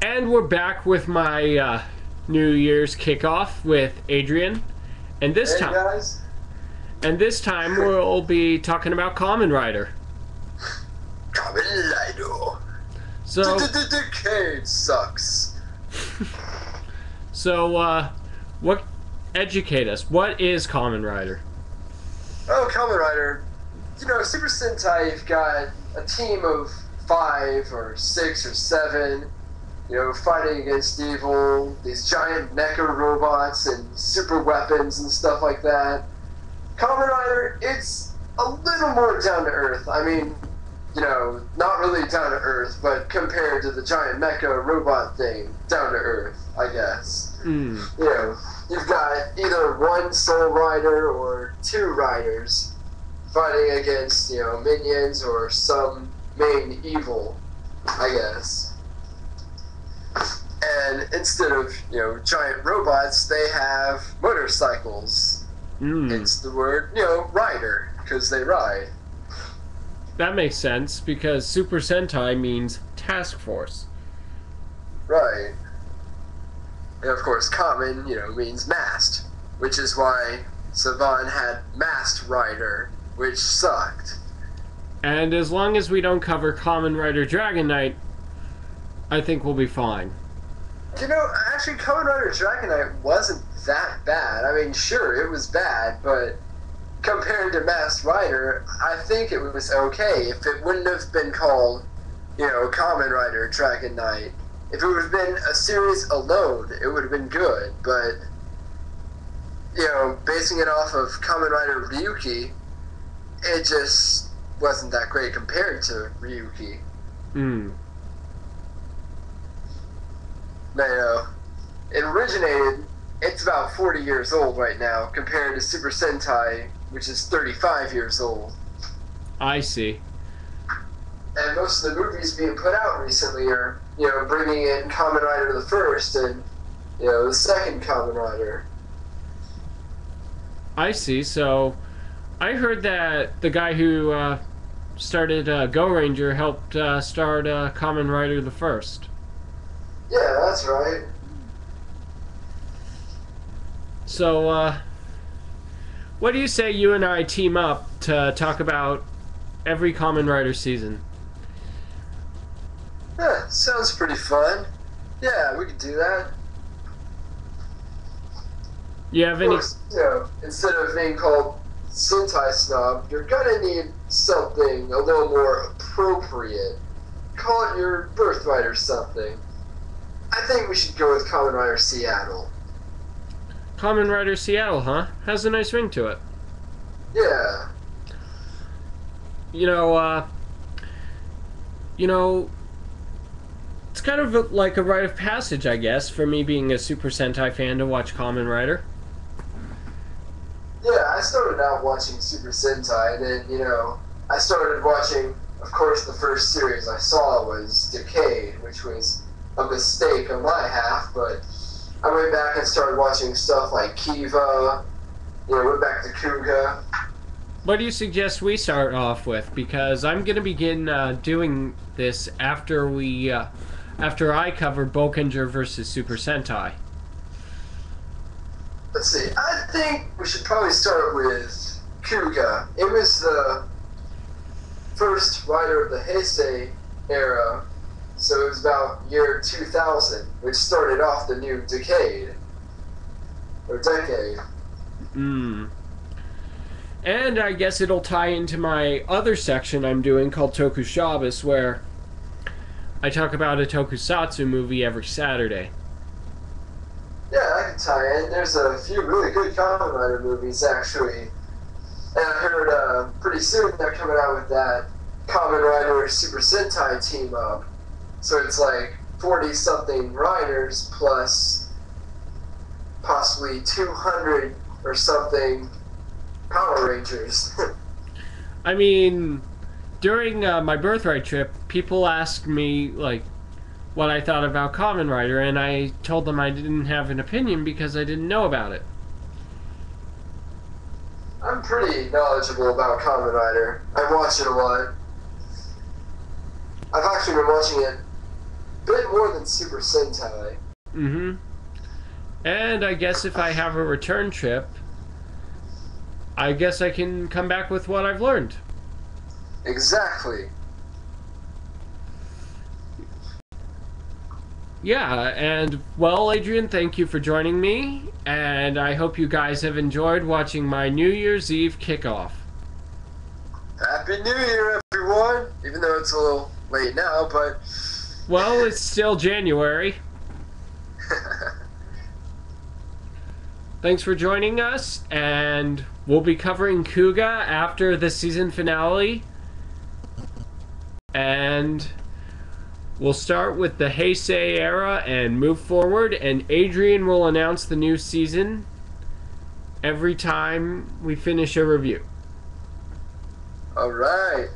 And we're back with my New Year's kickoff with Adrian, and this Hey time, guys, we'll be talking about Kamen Rider. Kamen Rider. So, Decade sucks. what educate us? What is Kamen Rider? Oh, Kamen Rider. Super Sentai, you've got a team of 5 or 6 or 7, fighting against evil, these giant mecha robots and super weapons and stuff like that. Kamen Rider, it's a little more down to earth. I mean, not really down to earth, but compared to the giant mecha robot thing, down to earth, I guess. You've got either one sole rider or 2 riders fighting against, minions or some main evil, I guess. And instead of, giant robots, they have motorcycles. It's the word, rider, because they ride. That makes sense because Super Sentai means task force. Right. And of course, Kamen, means mast, which is why Savan had Mast Rider, which sucked. And as long as we don't cover Kamen Rider Dragon Knight, I think we'll be fine. Actually, Kamen Rider Dragon Knight wasn't that bad. I mean, sure, it was bad, but compared to Masked Rider, I think it was okay. If it wouldn't have been called, Kamen Rider Dragon Knight, if it would have been a series alone, it would have been good. But, basing it off of Kamen Rider Ryuki, it just wasn't that great compared to Ryuki. But, it originated, it's about 40 years old right now, compared to Super Sentai, which is 35 years old. I see. And most of the movies being put out recently are, bringing in Kamen Rider the first and, the second Kamen Rider. I see. So, I heard that the guy who started Go Ranger helped start Kamen Rider the first. Yeah, that's right. So, what do you say you and I team up to talk about every Kamen Rider season? Yeah, sounds pretty fun. Yeah, we could do that. You have Of any? course, instead of being called Sentai Snob, you're gonna need something a little more appropriate. Call it your birthright or something. I think we should go with Kamen Rider Seattle. Kamen Rider Seattle, huh? Has a nice ring to it. Yeah. You know, it's kind of like a rite of passage, I guess, for me being a Super Sentai fan to watch Kamen Rider. Yeah, I started out watching Super Sentai, and then, I started watching, of course, the first series I saw was Decade, which was a mistake on my half, but I went back and started watching stuff like Kiva, went back to Kuga. What do you suggest we start off with? Because I'm going to begin doing this after after I cover Bokenger versus Super Sentai. Let's see, I think we should probably start with Kuga. It was the first rider of the Heisei era, so it was about year 2000, which started off the new decade. Or decade. And I guess it'll tie into my other section I'm doing called Toku Shabbos, where I talk about a tokusatsu movie every Saturday. Yeah, I can tie in. There's a few really good Kamen Rider movies, actually. And I heard pretty soon they're coming out with that Kamen Rider Super Sentai team up. So it's like 40-something riders plus possibly 200 or something Power Rangers. I mean, during my birthright trip, people asked me, like, what I thought about Kamen Rider, and I told them I didn't have an opinion because I didn't know about it. I'm pretty knowledgeable about Kamen Rider. I watch it a lot. I've actually been watching it bit more than Super Sentai. Mm-hmm. And I guess if I have a return trip, I guess I can come back with what I've learned. Exactly. Yeah, and well, Adrian, thank you for joining me, and I hope you guys have enjoyed watching my New Year's Eve kickoff. Happy New Year, everyone! Even though it's a little late now, but... Well, it's still January. Thanks for joining us, and we'll be covering Kuga after the season finale. And we'll start with the Heisei era and move forward, and Adrian will announce the new season every time we finish a review. Alright.